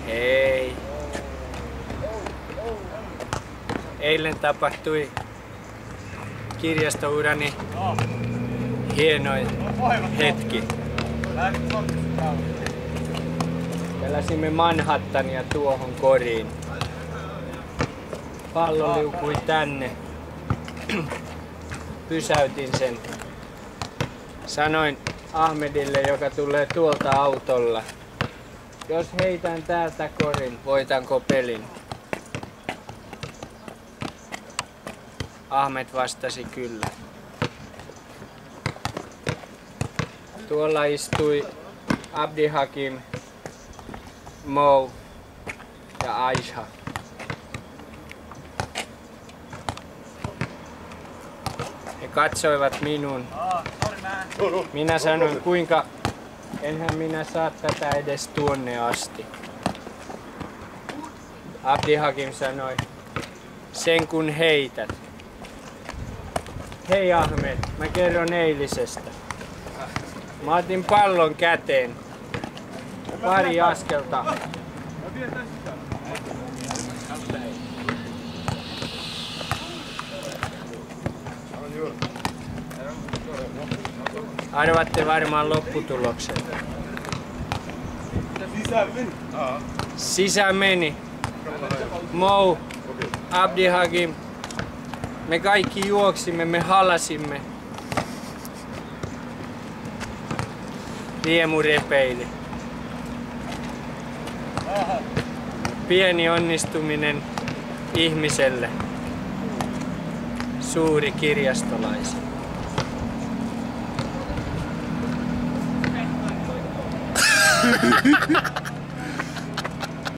Hei. Eilen tapahtui kirjastourani hienoin hetki. Peläsimme Manhattania tuohon koriin. Pallo liukui tänne. Pysäytin sen. Sanoin Ahmedille, joka tulee tuolta autolla: jos heitän täältä korin, voitanko pelin? Ahmed vastasi kyllä. Tuolla istui Abdi Hakim, Mo ja Aisha. He katsoivat minuun. Minä sanoin, kuinka enhän minä saa tätä edes tuonne asti. Abdi Hakim sanoi, sen kun heität. Hei Ahmed, mä kerron eilisestä. Mä otin pallon käteen. Pari askelta. Arvatte varmaan lopputuloksen. Sisään meni. Mo, Abdi Hakim. Me kaikki juoksimme, me halasimme. Riemu repeili. Pieni onnistuminen ihmiselle. Suuri kirjastolaiselle.